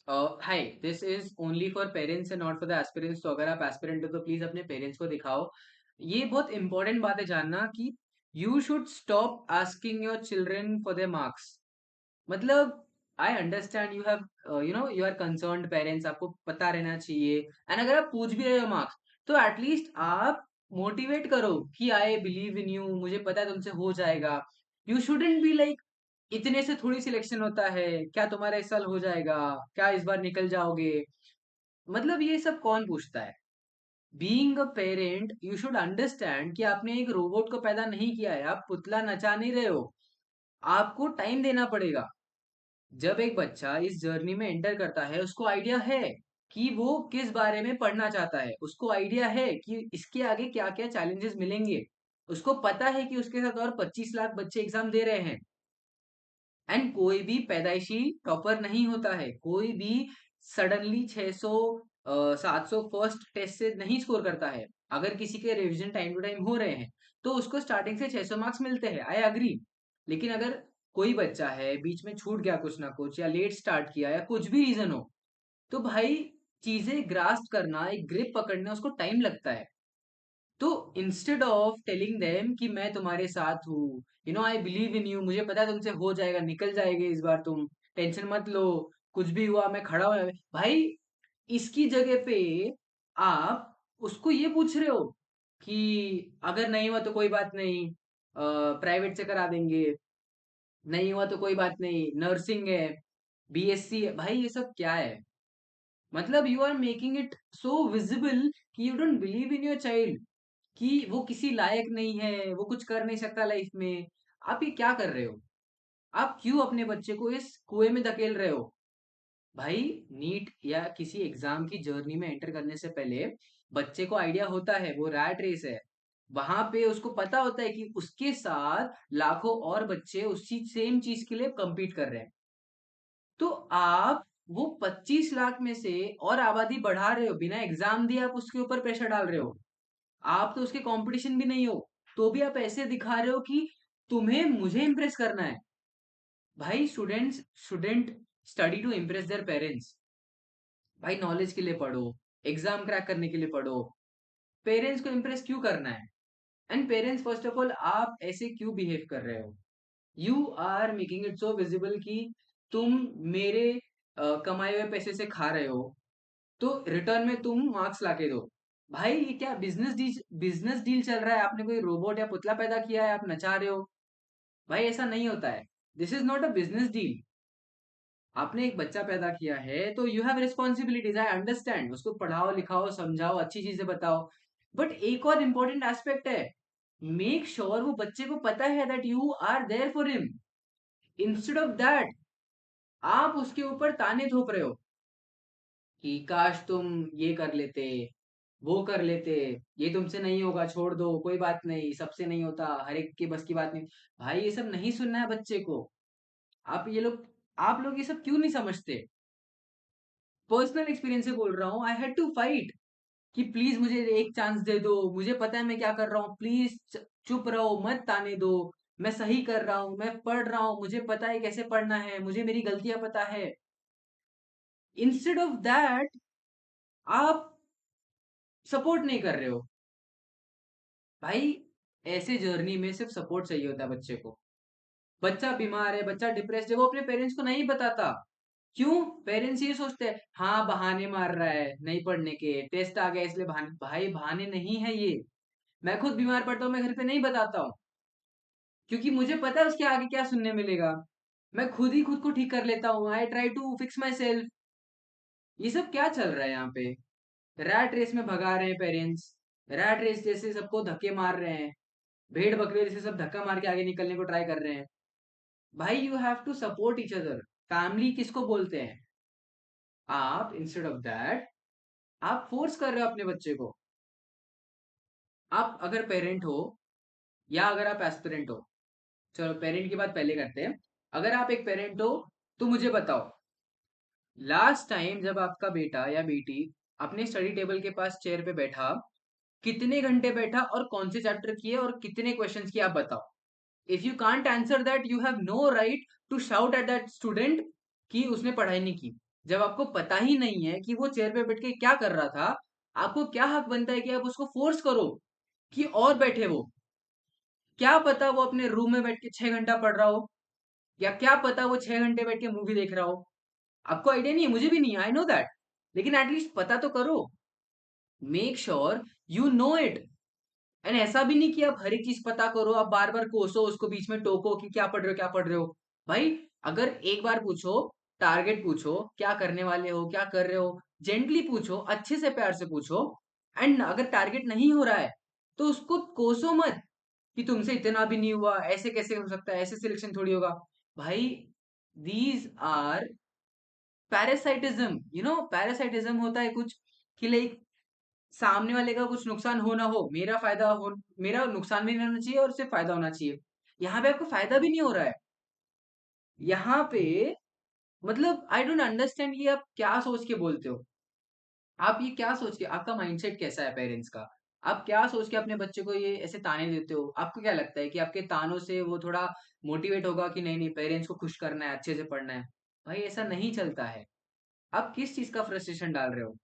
Hi, this is only for parents and not for the aspirants. तो अगर आप aspirant हो तो प्लीज अपने पेरेंट्स को दिखाओ। ये बहुत इंपॉर्टेंट बात है जानना कि you should stop asking your children for their marks. मतलब I understand you have you are concerned parents, आपको पता रहना चाहिए। एंड अगर आप पूछ भी रहे हो मार्क्स, तो एटलीस्ट आप मोटिवेट करो कि आई बिलीव इन यू, मुझे पता है तुमसे हो जाएगा। यू शुडंट बी लाइक इतने से थोड़ी सिलेक्शन होता है, क्या तुम्हारा इस साल हो जाएगा, क्या इस बार निकल जाओगे। मतलब ये सब कौन पूछता है। Being a parent you should understand कि आपने एक रोबोट को पैदा नहीं किया है, आप पुतला नचा नहीं रहे हो। आपको टाइम देना पड़ेगा। जब एक बच्चा इस जर्नी में एंटर करता है, उसको आइडिया है कि वो किस बारे में पढ़ना चाहता है, उसको आइडिया है कि इसके आगे क्या क्या चैलेंजेस मिलेंगे, उसको पता है कि उसके साथ और 25 लाख बच्चे एग्जाम दे रहे हैं। एंड कोई भी पैदाइशी टॉपर नहीं होता है, कोई भी सडनली 600 700 फर्स्ट टेस्ट से नहीं स्कोर करता है। अगर किसी के रिवीजन टाइम टू टाइम हो रहे हैं तो उसको स्टार्टिंग से 600 मार्क्स मिलते हैं, आई अग्री। लेकिन अगर कोई बच्चा है बीच में छूट गया कुछ ना कुछ, या लेट स्टार्ट किया, या कुछ भी रीजन हो, तो भाई चीजें ग्रास्प करना, एक ग्रिप पकड़ना, उसको टाइम लगता है। तो इंस्टेड ऑफ टेलिंग देम कि मैं तुम्हारे साथ हूँ, आई बिलीव इन यू, मुझे पता है तुमसे हो जाएगा, निकल जाएगा इस बार, तुम टेंशन मत लो, कुछ भी हुआ मैं खड़ा हूँ भाई। इसकी जगह पे आप उसको ये पूछ रहे हो कि अगर नहीं हुआ तो कोई बात नहीं, प्राइवेट से करा देंगे, नहीं हुआ तो कोई बात नहीं, नर्सिंग है, बीएससी है। भाई ये सब क्या है? मतलब you are making it so visible कि you don't believe in your child, कि वो किसी लायक नहीं है, वो कुछ कर नहीं सकता लाइफ में। आप ये क्या कर रहे हो? आप क्यों अपने बच्चे को इस कुएं में धकेल रहे हो? भाई नीट या किसी एग्जाम की जर्नी में एंटर करने से पहले बच्चे को आइडिया होता है वो रैट रेस है। वहां पे उसको पता होता है कि उसके साथ लाखों और बच्चे उसी सेम चीज के लिए compete कर रहे हैं। तो आप वो 25 लाख में से और आबादी बढ़ा रहे हो, बिना एग्जाम दिए आप उसके ऊपर प्रेशर डाल रहे हो। आप तो उसके कंपटीशन भी नहीं हो, तो भी आप ऐसे दिखा रहे हो कि तुम्हें मुझे इंप्रेस करना है। भाई students shouldn't study to impress their parents. भाई नॉलेज के लिए पढ़ो, एग्जाम क्रैक करने के लिए पढ़ो। पेरेंट्स को इम्प्रेस क्यों करना है? And parents first of all आप ऐसे क्यों बिहेव कर रहे हो? You are making it so visible कि तुम मेरे कमाए हुए पैसे से खा रहे हो, तो रिटर्न में तुम मार्क्स लाके दो। भाई ये क्या बिजनेस डील चल रहा है? आपने कोई रोबोट या पुतला पैदा किया है, आप नचा रहे हो? भाई ऐसा नहीं होता है। This is not a business deal. आपने एक बच्चा पैदा किया है तो you have responsibilities, I understand. उसको पढ़ाओ लिखाओ समझाओ अच्छी चीजें बताओ। बट एक और इम्पोर्टेंट एस्पेक्ट है, मेक श्योर वो बच्चे को पता है that you are there for him. Instead of that आप उसके ऊपर ताने थोप रहे हो कि काश तुम ये कर लेते, वो कर लेते, ये तुमसे नहीं होगा, छोड़ दो, कोई बात नहीं, सबसे नहीं होता, हर एक के बस की बात नहीं। भाई ये सब नहीं सुनना है बच्चे को। आप लोग ये सब क्यों नहीं समझते? पर्सनल एक्सपीरियंस से बोल रहा हूँ, आई हैड टू फाइट कि प्लीज मुझे एक चांस दे दो, मुझे पता है मैं क्या कर रहा हूँ, प्लीज चुप रहो, मत ताने दो। मैं सही कर रहा हूँ, मैं पढ़ रहा हूँ, मुझे पता है कैसे पढ़ना है, मुझे मेरी गलतियां पता है। इंस्टेड ऑफ दैट आप सपोर्ट नहीं कर रहे हो। भाई ऐसे जर्नी में सिर्फ सपोर्ट चाहिए होता है बच्चे को। बच्चा बीमार है, बच्चा डिप्रेस्ड है, वो अपने पेरेंट्स को नहीं बताता। क्यों? पेरेंट्स ये सोचते हैं हाँ बहाने मार रहा है नहीं पढ़ने के, टेस्ट आ गया इसलिए बहाने। भाई बहाने नहीं है ये। मैं खुद बीमार पड़ता हूँ, मैं घर पे नहीं बताता हूँ, क्योंकि मुझे पता है उसके आगे क्या सुनने मिलेगा। मैं खुद ही खुद को ठीक कर लेता हूँ, I try to fix myself. ये सब क्या चल रहा है यहाँ पे? रैट रेस में भगा रहे हैं पेरेंट्स, रैट रेस जैसे सबको धक्के मार रहे हैं, भेड़ बकरे जैसे सब धक्का मार के आगे निकलने को ट्राई कर रहे हैं। भाई you have to support each other. Family किसको बोलते हैं? आप इंस्टेड ऑफ दैट आप फोर्स कर रहे हो अपने बच्चे को। आप अगर पेरेंट हो या अगर आप एस्पिरेंट हो, चलो पेरेंट की बात पहले करते हैं। अगर आप एक पेरेंट हो तो मुझे बताओ, लास्ट टाइम जब आपका बेटा या बेटी अपने स्टडी टेबल के पास चेयर पे बैठा, कितने घंटे बैठा और कौन से चैप्टर किए और कितने क्वेश्चंस किए, आप बताओ। If you can't answer that, you have no right to shout at that student कि उसने पढ़ाई नहीं की। जब आपको पता ही नहीं है कि वो चेयर पे बैठ के क्या कर रहा था, आपको क्या हक बनता है कि आप उसको फोर्स करो कि और बैठे वो? क्या पता वो अपने रूम में बैठ के 6 घंटा पढ़ रहा हो, या क्या पता वो 6 घंटे बैठ के मूवी देख रहा हो? आपको आइडिया नहीं है, मुझे भी नहीं है, आई नो दैट। लेकिन एटलीस्ट पता तो करो। Make sure you know it. And ऐसा भी नहीं कि आप हर एक चीज पता करो, आप बार बार कोसो, उसको बीच में टोको कि क्या पढ़ रहे हो, क्या पढ़ रहे हो। भाई, अगर एक बार पूछो, टारगेट पूछो, क्या करने वाले हो, क्या कर रहे हो, जेंटली पूछो, अच्छे से प्यार से पूछो। एंड अगर टारगेट नहीं हो रहा है तो उसको कोसो मत कि तुमसे इतना भी नहीं हुआ, ऐसे कैसे हो सकता है, ऐसे सिलेक्शन थोड़ी होगा। भाई, दीज आर पैरासाइटिज्म। पैरासाइटिज्म होता है कुछ कि लाइक सामने वाले का कुछ नुकसान हो ना हो, मेरा नुकसान भी नहीं होना चाहिए और सिर्फ फायदा होना चाहिए। यहाँ पे आपको फायदा भी नहीं हो रहा है। यहाँ पे मतलब आई डोंट अंडरस्टैंड कि आप क्या सोच के बोलते हो। आप ये क्या सोच के, आपका माइंडसेट कैसा है पेरेंट्स का? आप क्या सोच के अपने बच्चे को ये ऐसे ताने देते हो? आपको क्या लगता है कि आपके तानों से वो थोड़ा मोटिवेट होगा कि नहीं नहीं, पेरेंट्स को खुश करना है, अच्छे से पढ़ना है? भाई, ऐसा नहीं चलता है। आप किस चीज का फ्रस्ट्रेशन डाल रहे हो?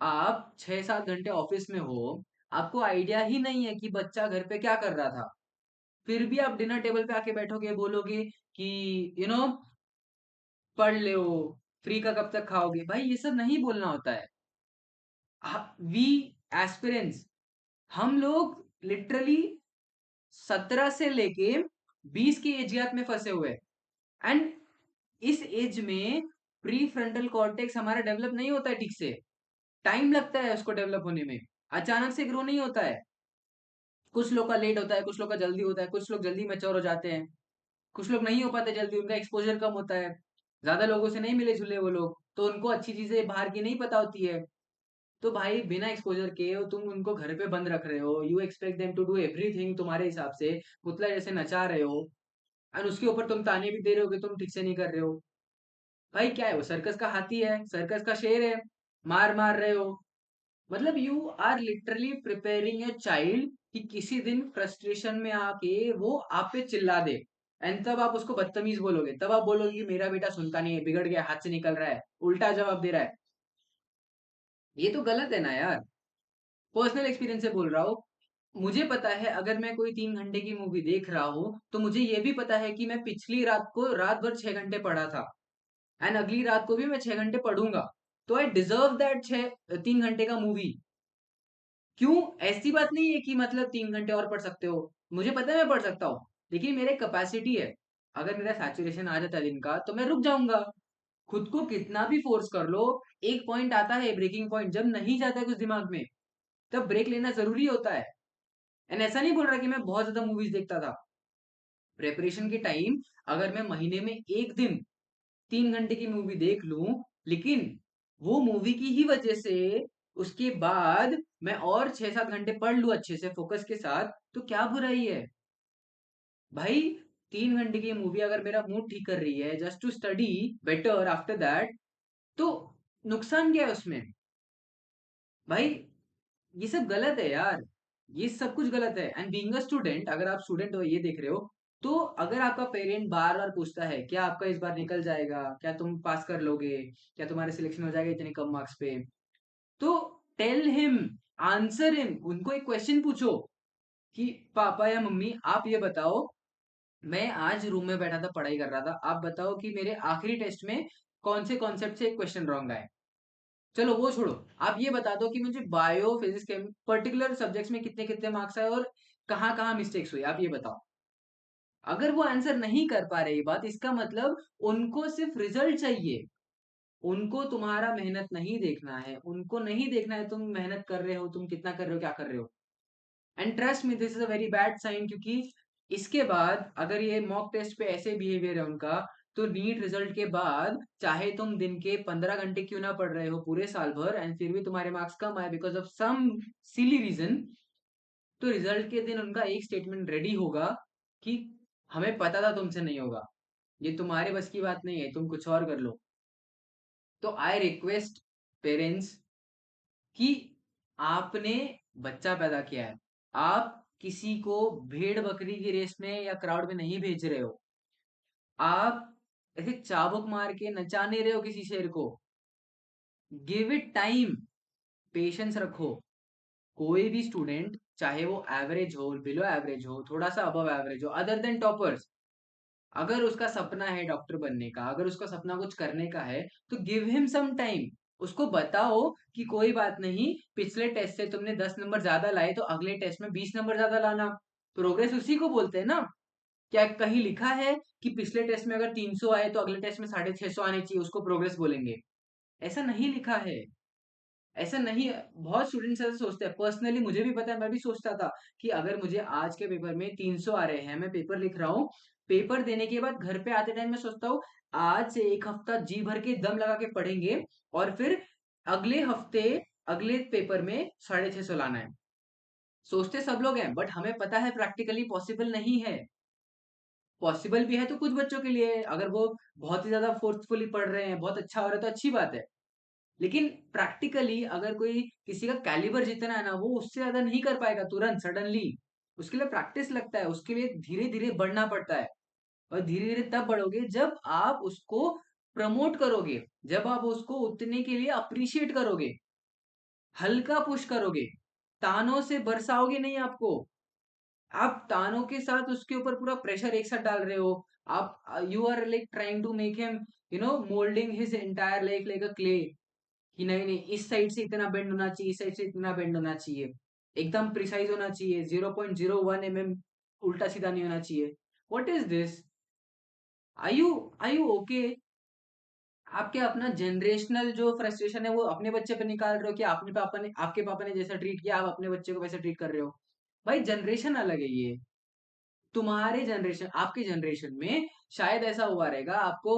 आप 6-7 घंटे ऑफिस में हो, आपको आइडिया ही नहीं है कि बच्चा घर पे क्या कर रहा था। फिर भी आप डिनर टेबल पे आके बैठोगे, बोलोगे कि यू नो पढ़ ले, फ्री का कब तक खाओगे? भाई, ये सब नहीं बोलना होता है। वी एस्पिरेंट्स, हम लोग लिटरली 17 से लेके 20 की एज गैप में फंसे हुए हैं। एंड इस एज में प्री फ्रंटल कॉर्टेक्स हमारा डेवलप नहीं होता है ठीक से। टाइम लगता है उसको डेवलप होने में। अचानक से ग्रो नहीं होता है। कुछ लोग का लेट होता है, कुछ लोग का जल्दी होता है, कुछ लोग जल्दी मैच्योर हो जाते हैं, कुछ लोग नहीं हो पाते जल्दी, उनका एक्सपोज़र कम होता है। ज़्यादा लोगों से नहीं मिले-जुले वो लोग, तो उनको अच्छी चीज़ें बाहर की नहीं पता होती है। तो भाई, बिना एक्सपोज़र के तुम उनको घर पे बंद रख रहे हो, you expect them to do everything तुम्हारे हिसाब से, पुतला जैसे नचा रहे हो, एंड उसके ऊपर तुम ताने भी दे रहे हो कि तुम ठीक से नहीं कर रहे हो। भाई, क्या है वो, सर्कस का हाथी है, सर्कस का शेर है, मार-मार रहे हो। मतलब you are literally preparing your child कि किसी दिन फ्रस्ट्रेशन में आके वो आप पे चिल्ला दे। एंड तब आप उसको बदतमीज बोलोगे, तब आप बोलोगे कि मेरा बेटा सुनता नहीं है, बिगड़ गया, हाथ से निकल रहा है, उल्टा जवाब दे रहा है। ये तो गलत है ना यार। पर्सनल एक्सपीरियंस से बोल रहा हूँ। मुझे पता है, अगर मैं कोई 3 घंटे की मूवी देख रहा हूँ तो मुझे ये भी पता है कि मैं पिछली रात को रात भर 6 घंटे पढ़ा था, एंड अगली रात को भी मैं 6 घंटे पढ़ूंगा। तो आई डिजर्व दैट 3 घंटे का मूवी। क्यों? ऐसी बात नहीं है कि मतलब 3 घंटे और पढ़ सकते हो। मुझे पता है मैं पढ़ सकता हूँ, लेकिन मेरा एक कैपेसिटी है। अगर मेरा सैचुरेशन आ जाता है दिन का, तो मैं रुक जाऊँगा। खुद को कितना भी फ़ोर्स कर लो, एक पॉइंट आता है, ब्रेकिंग पॉइंट, जब नहीं जाता है कुछ दिमाग में, तब ब्रेक लेना ज़रूरी होता है। एंड ऐसा नहीं बोल रहा कि मैं बहुत ज़्यादा मूवीज़ देखता था। प्रिपरेशन के टाइम अगर मैं महीने में 1 दिन 3 घंटे की मूवी देख लूँ, लेकिन वो मूवी की ही वजह से उसके बाद मैं और 6-7 घंटे पढ़ लूँ अच्छे से फ़ोकस के साथ, तो क्या बुराई है? भाई, 3 घंटे की मूवी अगर मेरा मूड ठीक कर रही है just to study better after that, तो नुकसान क्या है उसमें? भाई, ये सब गलत है यार। ये सब कुछ गलत है। एंड बीइंग अ स्टूडेंट, अगर आप स्टूडेंट हो ये देख रहे हो, तो अगर आपका पेरेंट बार-बार पूछता है, "क्या आपका इस बार निकल जाएगा? क्या तुम पास कर लोगे? क्या तुम्हारा सिलेक्शन हो जाएगा इतने कम मार्क्स पे?" तो टेल हिम, आंसर हिम। उनको एक क्वेश्चन पूछो कि पापा या मम्मी, आप ये बताओ, मैं आज रूम में बैठा था, पढ़ाई कर रहा था। आप बताओ कि मेरे आखिरी टेस्ट में कौन से कॉन्सेप्ट से एक क्वेश्चन रॉन्ग आए? चलो वो छोड़ो। आप ये बता दो कि मुझे बायो, फिजिक्स, पर्टिकुलर सब्जेक्ट्स में कितने-कितने मार्क्स आए और कहाँ-कहाँ मिस्टेक्स हुई, आप ये बताओ। अगर वो आंसर नहीं कर पा रहे ये बात, इसका मतलब उनको सिर्फ रिजल्ट चाहिए। उनको तुम्हारा मेहनत नहीं देखना है। उनको नहीं देखना है तुम मेहनत कर रहे हो, तुम कितना कर रहे हो, क्या कर रहे हो। And trust me, this is a very bad sign, क्योंकि इसके बाद अगर ये मॉक टेस्ट पे ऐसे बिहेवियर है उनका, तो नीट रिजल्ट के बाद चाहे तुम दिन के 15 घंटे क्यों ना पढ़ रहे हो पूरे साल भर, एंड फिर भी तुम्हारे मार्क्स कम आए because of some silly reason, तो रिजल्ट के दिन उनका एक स्टेटमेंट रेडी होगा कि हमें पता था तुमसे नहीं होगा, ये तुम्हारे बस की बात नहीं है, तुम कुछ और कर लो। तो आई रिक्वेस्ट पेरेंट्स कि आपने बच्चा पैदा किया है, आप किसी को भेड़ बकरी की रेस में या क्राउड में नहीं भेज रहे हो। आप ऐसे चाबुक मार के नचा नहीं रहे हो किसी शेर को। गिव इट टाइम, पेशेंस रखो। कोई भी स्टूडेंट, चाहे वो एवरेज हो, बिलो एवरेज हो, थोड़ा सा अबव एवरेज हो, अदर देन टॉपर्स, अगर उसका सपना है डॉक्टर बनने का, अगर उसका सपना कुछ करने का है, तो गिव हिम सम टाइम। उसको बताओ कि कोई बात नहीं, पिछले टेस्ट से तुमने 10 नंबर ज्यादा लाए तो अगले टेस्ट में 20 नंबर ज्यादा लाना। प्रोग्रेस उसी को बोलते हैं ना। क्या कहीं लिखा है कि पिछले टेस्ट में अगर 300 आए तो अगले टेस्ट में 650 आने चाहिए, उसको प्रोग्रेस बोलेंगे? ऐसा नहीं लिखा है। ऐसा नहीं। बहुत स्टूडेंट्स ऐसा सोचते हैं, पर्सनली मुझे भी पता है, मैं भी सोचता था कि अगर मुझे आज के पेपर में 300 आ रहे हैं, मैं पेपर लिख रहा हूँ, पेपर देने के बाद घर पे आते टाइम मैं सोचता हूँ आज से एक हफ्ता जी भर के दम लगा के पढ़ेंगे, और फिर अगले हफ्ते अगले पेपर में 650 लाना है। सोचते सब लोग हैं, बट हमें पता है प्रैक्टिकली पॉसिबल नहीं है। पॉसिबल भी है तो कुछ बच्चों के लिए, अगर वो बहुत ही ज्यादा फोर्सफुली पढ़ रहे हैं, बहुत अच्छा हो रहा है तो अच्छी बात है। लेकिन प्रैक्टिकली अगर कोई किसी का कैलिबर जितना है ना, वो उससे ज्यादा नहीं कर पाएगा तुरंत सडनली। उसके लिए प्रैक्टिस लगता है, उसके लिए धीरे धीरे बढ़ना पड़ता है। और धीरे धीरे तब बढ़ोगे जब आप उसको प्रमोट करोगे, जब आप उसको उतने के लिए अप्रिशिएट करोगे, हल्का पुश करोगे, तानों से बरसाओगे नहीं आपको। आप तानों के साथ उसके ऊपर पूरा प्रेशर एक साथ डाल रहे हो। आप you are like trying to make him, moulding his entire life like a clay, कि नहीं नहीं इस साइड से इतना बेंड होना चाहिए, इस साइड से इतना बेंड होना चाहिए, एकदम प्रिसाइज होना चाहिए, 0.01 mm उल्टा सीधा नहीं होना चाहिए। What is this? आयु आयु ओके? आप क्या अपना जनरेशनल जो फ्रस्ट्रेशन है वो अपने बच्चे पे निकाल रहे हो, कि आपने पापा ने आपके पापा ने जैसा ट्रीट किया आप अपने बच्चे को वैसा ट्रीट कर रहे हो? भाई जनरेशन अलग है ये। तुम्हारे जनरेशन, आपके जनरेशन में शायद ऐसा हुआ रहेगा, आपको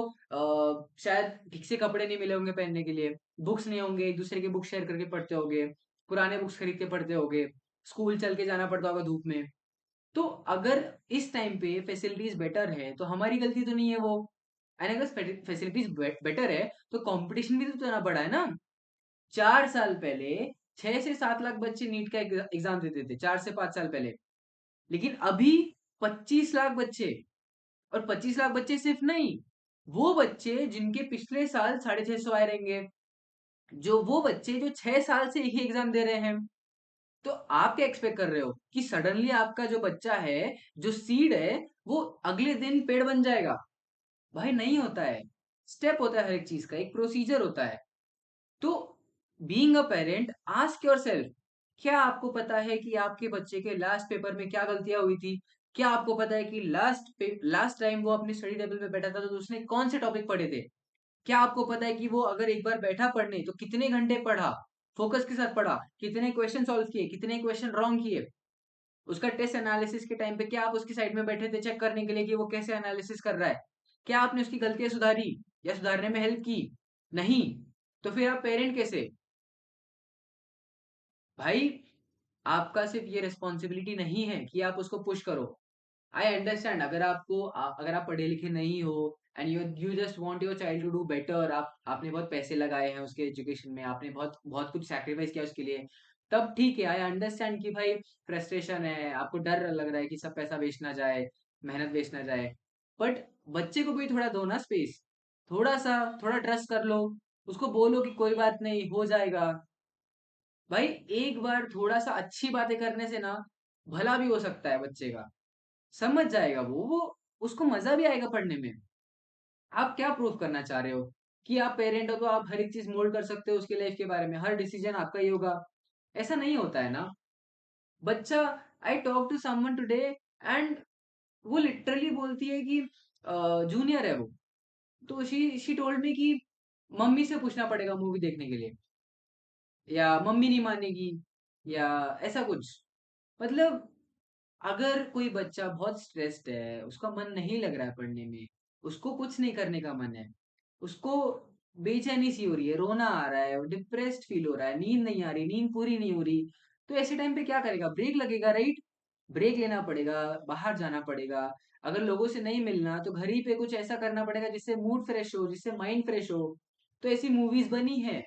शायद ठीक से कपड़े नहीं मिले होंगे पहनने के लिए, बुक्स नहीं होंगे, एक दूसरे के बुक शेयर करके पढ़ते होगे, पुराने बुक्स खरीद के पढ़ते होगे, स्कूल चल के जाना पड़ता होगा धूप में। तो अगर इस टाइम पे फैसिलिटीज बेटर है तो हमारी गलती तो नहीं है वो। एंड अगर फैसिलिटीज बेटर है तो कंपटीशन भी तो इतना बड़ा है ना। 4 साल पहले 6 से 7 लाख बच्चे नीट का एग्जाम देते थे, 4 से 5 साल पहले। लेकिन अभी 25 लाख बच्चे। और 25 लाख बच्चे सिर्फ नहीं, वो बच्चे जिनके पिछले साल 650 आए रहेंगे, जो वो बच्चे जो 6 साल से एक ही एग्जाम दे रहे हैं। तो आप क्या एक्सपेक्ट कर रहे हो कि सडनली आपका जो बच्चा है, जो सीड है, वो अगले दिन पेड़ बन जाएगा? भाई नहीं होता है। स्टेप होता है, हर एक चीज का एक प्रोसीजर होता है। तो being a parent, ask yourself, क्या आपको पता है कि आपके बच्चे के लास्ट पेपर में क्या गलतियां हुई थी? क्या आपको पता है कि लास्ट टाइम वो अपने स्टडी टेबल पे बैठा था तो उसने कौन से टॉपिक पढ़े थे? क्या आपको पता है कि वो अगर एक बार बैठा पढ़ने तो कितने घंटे पढ़ा, फोकस के साथ पढ़ा, कितने क्वेश्चन सॉल्व किए, कितने क्वेश्चन रॉन्ग किए? उसका टेस्ट एनालिसिस के टाइम पे क्या आप उसकी साइड में बैठे थे चेक करने के लिए कि वो कैसे एनालिसिस कर रहा है? क्या आपने उसकी गलतियां सुधारी या सुधारने में हेल्प की? नहीं। तो फिर आप पेरेंट कैसे? भाई आपका सिर्फ ये रिस्पॉन्सिबिलिटी नहीं है कि आप उसको पुश करो। आई अंडरस्टैंड, अगर आप पढ़े लिखे नहीं हो and you just want your child to do better, आपने बहुत पैसे लगाए हैं उसके एजुकेशन में, आपने बहुत बहुत कुछ सैक्रिफाइस किया उसके लिए, तब ठीक है, आई अंडरस्टैंड कि भाई फ्रस्ट्रेशन है, आपको डर लग रहा है कि सब पैसा वेस्ट ना जाए, मेहनत वेस्ट ना जाए। बट बच्चे को भी थोड़ा दो ना स्पेस, थोड़ा ट्रस्ट कर लो, उसको बोलो कि कोई बात नहीं हो जाएगा। भाई एक बार थोड़ा सा अच्छी बातें करने से ना भला भी हो सकता है बच्चे का, समझ जाएगा वो उसको मजा भी आएगा पढ़ने में। आप क्या प्रूफ करना चाह रहे हो कि आप पेरेंट हो तो आप हर एक चीज मोल्ड कर सकते हो उसके लाइफ के बारे में, हर डिसीजन आपका ही होगा? ऐसा नहीं होता है ना। बच्चा, I talk to someone today and वो लिटरली बोलती है कि जूनियर है वो, तो शी टोल्ड मी कि मम्मी से पूछना पड़ेगा मूवी देखने के लिए, या मम्मी नहीं मानेगी, या ऐसा कुछ। मतलब अगर कोई बच्चा बहुत स्ट्रेस्ड है, उसका मन नहीं लग रहा है पढ़ने में, उसको कुछ नहीं करने का मन है, उसको बेचैनी सी हो रही है, रोना आ रहा है, डिप्रेस्ड फील हो रहा है, नींद नहीं आ रही, नींद पूरी नहीं हो रही, तो ऐसे टाइम पे क्या करेगा? ब्रेक लगेगा, राइट? ब्रेक लेना पड़ेगा, बाहर जाना पड़ेगा। अगर लोगों से नहीं मिलना तो घर ही पे कुछ ऐसा करना पड़ेगा जिससे मूड फ्रेश हो, जिससे माइंड फ्रेश हो। तो ऐसी मूवीज बनी है,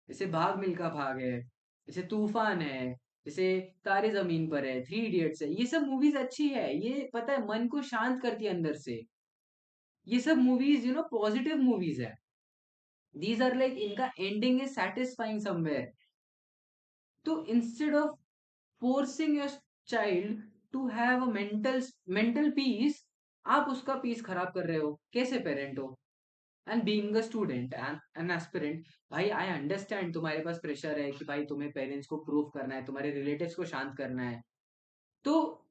जैसे भाग मिल्खा भाग है, जैसे तूफान है, जैसे तारे जमीन पर है, थ्री इडियट्स है, ये सब मूवीज अच्छी है, ये पता है मन को शांत करती है अंदर से। ये सब मूवीज पॉजिटिव मूवीज है। दीज आर लाइक इनका एंडिंग इज सेटिस्फाइंग समवेयर. तो instead of forcing your child to have a mental peace, आप उसका पीस खराब कर रहे हो. कैसे पेरेंट हो? And being a student and an aspirant, भाई आई अंडरस्टैंड तुम्हारे पास प्रेशर है कि भाई तुम्हें पेरेंट्स को प्रूव करना है, तुम्हारे रिलेटिव्स को शांत करना है. तो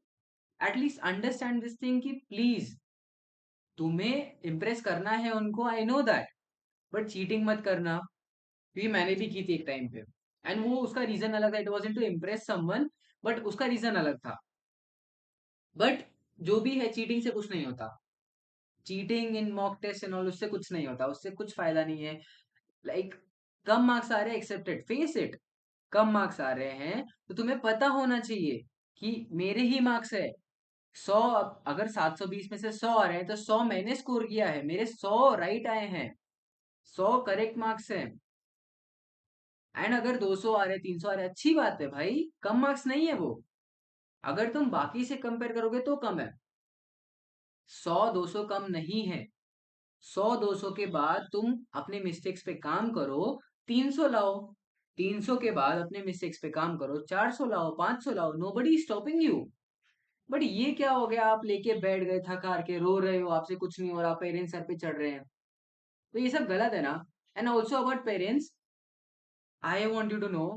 एटलीस्ट अंडरस्टैंड दिस थिंग कि प्लीज तुम्हें इम्प्रेस करना है उनको, I know that, but cheating मत करना. क्योंकि मैंने भी की थी एक टाइम पे. एंड वो उसका रीजन अलग था, it was to impress someone, but उसका रीजन अलग था. बट जो भी है, चीटिंग से कुछ नहीं होता. Cheating in mock test and all, उससे कुछ नहीं होता, उससे कुछ फायदा नहीं है. लाइक कम मार्क्स आ रहे हैं, एक्सेप्टेड, फेस इट. कम मार्क्स आ रहे हैं तो तुम्हें पता होना चाहिए कि मेरे ही मार्क्स है. 100, अगर 720 में से 100 आ रहे हैं तो 100 मैंने स्कोर किया है, मेरे 100 राइट आए हैं, 100 करेक्ट मार्क्स हैं. एंड अगर 200 आ रहे हैं, 300 आ रहे हैं, अच्छी बात है भाई, कम मार्क्स नहीं है वो. अगर तुम बाकी से कंपेयर करोगे तो कम है. 100-200 कम नहीं है. 100-200 के बाद तुम अपने मिस्टेक्स पे काम करो, 300 लाओ. 300 के बाद अपने मिस्टेक्स पे काम करो, 400 लाओ, 500 लाओ, नोबडी स्टॉपिंग यू. बट ये क्या हो गया, आप लेके बैठ गए थक हार के, रो रहे हो, आपसे कुछ नहीं हो रहा, पेरेंट्स सर पे चढ़ रहे हैं. तो ये सब गलत है ना. And also about parents, I want you to know,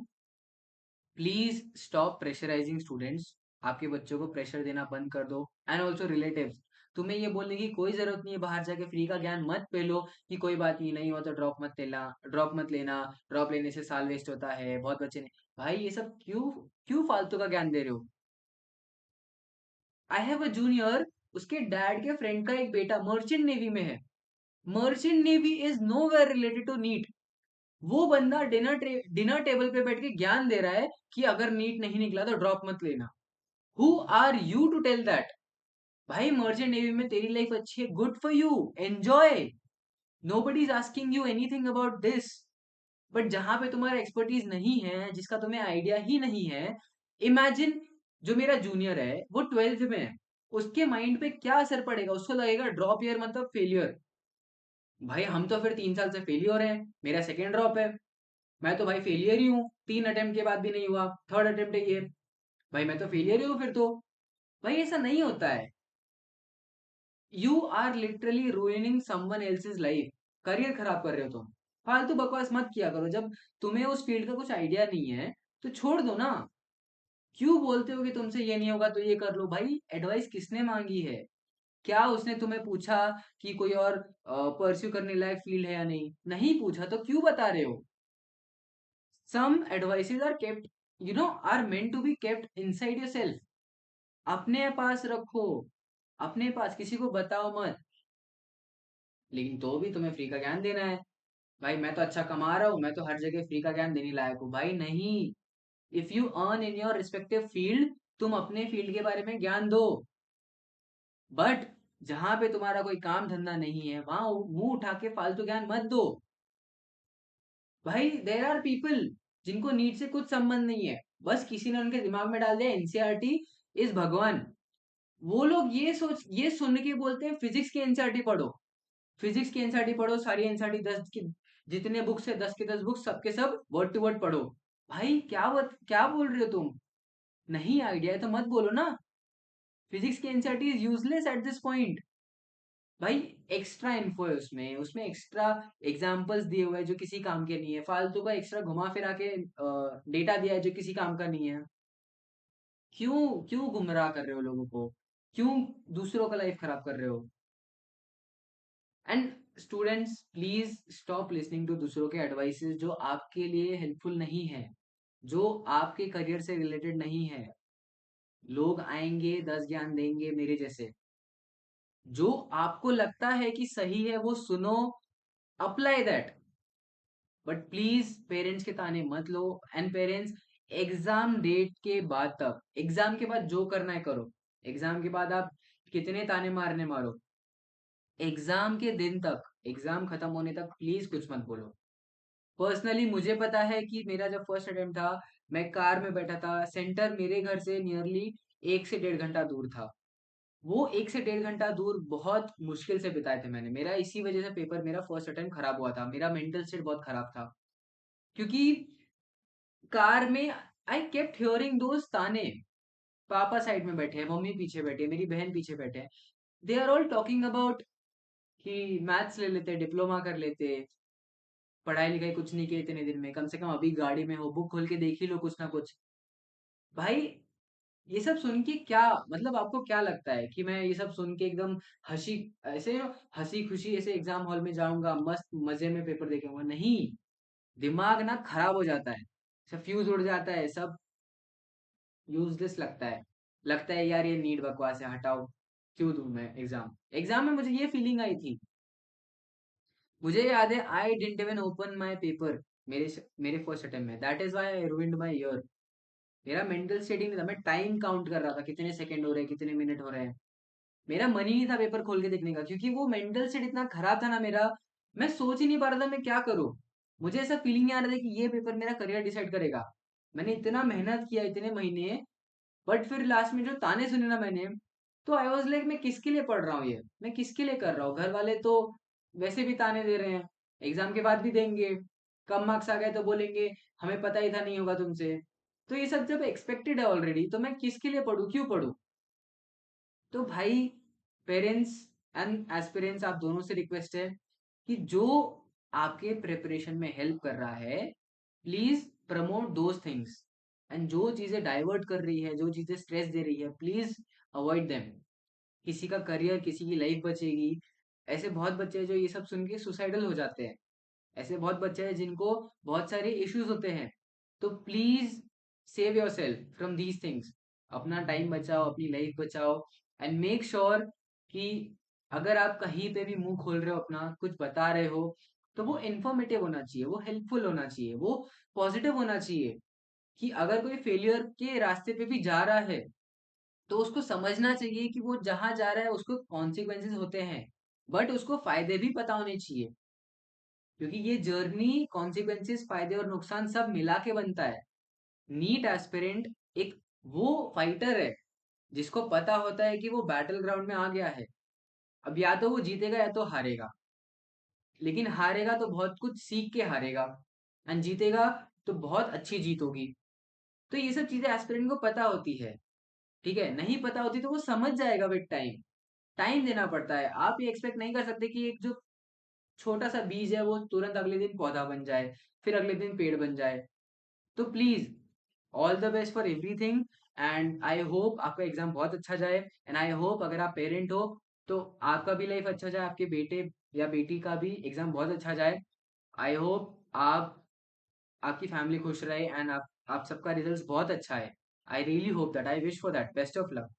please stop pressurising students. आपके बच्चों को प्रेशर देना बंद कर दो. एंड ऑल्सो रिलेटिव्स, तुम्हें ये बोलने की कोई जरूरत नहीं है, बाहर जाके फ्री का ज्ञान मत पे लो कि कोई बात नहीं, नहीं हुआ तो ड्रॉप मत लेना, ड्रॉप लेने से साल वेस्ट होता है, बहुत बच्चे ने. भाई ये सब क्यों क्यों फालतू का ज्ञान दे रहे हो? आई हैव अ जूनियर, उसके डैड के फ्रेंड का एक बेटा मर्चेंट नेवी में है. Merchant navy is nowhere related to NEET. वो बंदा डिनर टेबल पे बैठ के ज्ञान दे रहा है कि अगर नीट नहीं निकला तो ड्रॉप मत लेना. Who are you to tell that? भाई मर्चेंट नेवी में तेरी लाइफ अच्छी है, good for you, enjoy. Nobody is asking you anything about this. But जहां पे तुम्हारा एक्सपर्टीज नहीं है, जिसका तुम्हें आइडिया ही नहीं है, इमेजिन, जो मेरा जूनियर है वो 12th में है, उसके माइंड पे क्या असर पड़ेगा? उसको लगेगा ड्रॉप ईयर मतलब फेलियर. भाई हम तो फिर 3 साल से फेलियर हैं, मेरा सेकेंड ड्रॉप है, मैं तो भाई फेलियर ही हूँ, 3 अटेम्प्ट के बाद भी नहीं हुआ, थर्ड अटेम्प्ट है ये, भाई मैं तो फेलियर ही हूँ फिर तो. भाई ऐसा नहीं होता है. You are literally ruining someone else's life. Career खराब कर रहे हो तुम. फालतू बकवास मत किया करो. जब तुम्हें उस फील्ड का कुछ आइडिया नहीं है तो छोड़ दो ना. क्यों बोलते हो कि तुमसे ये नहीं होगा तो ये कर लो? भाई एडवाइस किसने मांगी है? क्या उसने तुम्हें पूछा कि कोई और परस्यू करने लायक फील्ड है या नहीं? नहीं पूछा तो क्यों बता रहे हो? Some advices are kept, are meant to be kept inside yourself. अपने पास रखो, अपने पास, किसी को बताओ मत. लेकिन तो भी तुम्हें फ्री का ज्ञान देना है. भाई मैं तो अच्छा कमा रहा हूँ, मैं तो हर जगह फ्री का ज्ञान देने लायक हूँ. भाई नहीं. If you earn in your respective field, तुम अपने फील्ड के बारे में ज्ञान दो. बट जहां पे तुम्हारा कोई काम धंधा नहीं है, वहां मुंह उठा के फालतू ज्ञान मत दो. भाई देर आर पीपल जिनको नीट से कुछ संबंध नहीं है, बस किसी ने उनके दिमाग में डाल दिया एनसीईआरटी इज भगवान. वो लोग ये सुन के बोलते हैं फिजिक्स की एनसीईआरटी पढ़ो. फिजिक्स की एनसीईआरटी पढ़ो, सारी एनसीईआरटी 10 की, जितने बुक्स है 10 के 10 बुक्स, सबके सब वर्ड टू वर्ड पढ़ो. भाई क्या बोल रहे हो तुम? नहीं आइडिया है तो मत बोलो ना. फिजिक्स की NCERT is useless at this point. भाई एक्स्ट्रा इन्फो है उसमें, एक्स्ट्रा एग्जाम्पल्स दिए हुए हैं जो किसी काम के नहीं है, फालतू का एक्स्ट्रा घुमा फिरा के डेटा दिया है जो किसी काम का नहीं है. क्यों क्यों गुमराह कर रहे हो लोगों को? क्यों दूसरों का लाइफ खराब कर रहे हो? And students, please stop listening to दूसरों के एडवाइसेस जो आपके लिए हेल्पफुल नहीं है, जो आपके करियर से रिलेटेड नहीं है. लोग आएंगे 10 ज्ञान देंगे मेरे जैसे, जो आपको लगता है कि सही है वो सुनो, apply that. But please parents के ताने मत लो. एंड पेरेंट्स, एग्जाम डेट के बाद तक, एग्जाम के बाद जो करना है करो. एग्जाम के बाद आप कितने ताने मारने मारो, एग्जाम के दिन तक, एग्जाम खत्म होने तक प्लीज कुछ मत बोलो. पर्सनली मुझे पता है कि मेरा जब फर्स्ट अटेम्प्ट था, मैं कार में बैठा था, सेंटर मेरे घर से नियरली 1 से 1.5 घंटा दूर था. वो 1 से डेढ़ घंटा दूर बहुत मुश्किल से बिताए थे मैंने। मेरा इसी वज़ह से पेपर मेरा फर्स्ट अटेम्प्ट खराब हुआ था। मेरा मेंटल स्टेट बहुत खराब था। क्योंकि कार में आई केप्ट हियरिंग दोज़ ताने। पापा साइड में बैठे हैं, मम्मी पीछे बैठी है, मेरी बहन पीछे बैठे हैं। They are all talking about कि मैथ्स ले लेते, डिप्लोमा कर लेते, पढ़ाई-लिखाई कुछ नहीं किए इतने दिन में, कम से कम अभी गाड़ी में हो, बुक खोल के देख ही लो कुछ ना कुछ। भाई ये सब सुन के क्या मतलब आपको क्या लगता है कि मैं ये सब सुन के एकदम हँसी ऐसे हँसी-खुशी ऐसे एग्ज़ाम हॉल में जाऊँगा, मस्त मज़े में पेपर देके नहीं, दिमाग ना खराब हो जाता है। सब फ्यूज़ उड़ जाता है, सब यूज़लेस लगता है। लगता है यार ये नीट बकवास है, हटाओ, क्यों दूँ मैं एग्ज़ाम? एग्ज़ाम में मुझे ये फीलिंग आई थी। मुझे याद है I didn't even open my paper मेरे फर्स्ट अटेम्प्ट में। That is why I ruined my year. मेरा मेंटल स्टेट ही नहीं था, मैं टाइम काउंट कर रहा था, कितने सेकंड हो रहे हैं, कितने मिनट हो रहे हैं। मेरा मन ही नहीं था पेपर खोल के देखने का क्योंकि वो मेंटल स्टेट इतना खराब था ना मेरा, मैं सोच ही नहीं पा रहा था मैं क्या करूँ? मुझे ऐसा फीलिंग नहीं आ रहा था कि ये पेपर मेरा करियर डिसाइड करेगा। मैंने इतना मेहनत किया इतने महीने, बट फिर लास्ट में जो ताने सुने ना मैंने, तो आई वाज़ लाइक मैं किसके लिए पढ़ रहा हूँ ये? मैं किसके लिए कर रहा हूँ? घर वाले तो वैसे भी ताने दे रहे हैं, एग्ज़ाम के बाद भी देंगे, कम मार्क्स आ गए तो बोलेंगे हमें पता ही था नहीं होगा तुमसे। तो ये सब जब एक्सपेक्टेड है ऑलरेडी तो मैं किसके लिए पढूँ, क्यों पढूँ? तो भाई पेरेंट्स एंड एस्पिरेंट्स आप दोनों से रिक्वेस्ट है कि जो आपके प्रिपरेशन में हेल्प कर रहा है, please promote those things and जो चीजें डाइवर्ट कर रही है, जो चीजें स्ट्रेस दे रही है, प्लीज अवॉइड देम। किसी का करियर, किसी की लाइफ बचेगी। ऐसे बहुत बच्चे हैं जो ये सब सुन के सुसाइडल हो जाते हैं। ऐसे बहुत बच्चे हैं जिनको बहुत सारे इश्यूज होते हैं। तो please save your self from these things. अपना टाइम बचाओ, अपनी लाइफ बचाओ एंड मेक श्योर कि अगर आप कहीं पे भी मुंह खोल रहे हो, अपना कुछ बता रहे हो, तो वो इन्फॉर्मेटिव होना चाहिए, वो हेल्पफुल होना चाहिए, वो पॉजिटिव होना चाहिए। कि अगर कोई फेलियर के रास्ते पे भी जा रहा है तो उसको समझना चाहिए कि वो जहां जा रहा है उसको कॉन्सिक्वेंसेस होते हैं, बट उसको फायदे भी पता होने चाहिए। क्योंकि ये जर्नी कॉन्सिक्वेंसेस, फायदे और नुकसान सब मिला के बनता है। नीट एस्पिरेंट एक वो फाइटर है जिसको पता होता है कि वो बैटल ग्राउंड में आ गया है। अब या तो वो जीतेगा या तो हारेगा, लेकिन हारेगा तो बहुत कुछ सीख के हारेगा एंड जीतेगा तो बहुत अच्छी जीत होगी। तो ये सब चीजें एस्पिरेंट को पता होती है। ठीक है, नहीं पता होती तो वो समझ जाएगा विद टाइम। टाइम देना पड़ता है। आप ये एक्सपेक्ट नहीं कर सकते कि एक जो छोटा सा बीज है वो तुरंत अगले दिन पौधा बन जाए, फिर अगले दिन पेड़ बन जाए। तो please all the best for everything and I hope आपका एग्जाम बहुत अच्छा जाए एंड आई होप अगर आप पेरेंट हो तो आपका भी लाइफ अच्छा जाए, आपके बेटे या बेटी का भी एग्जाम बहुत अच्छा जाए। आई होप आप आपकी फैमिली खुश रहे एंड आप सबका रिजल्ट बहुत अच्छा है। I really hope that, I wish for that, best of luck.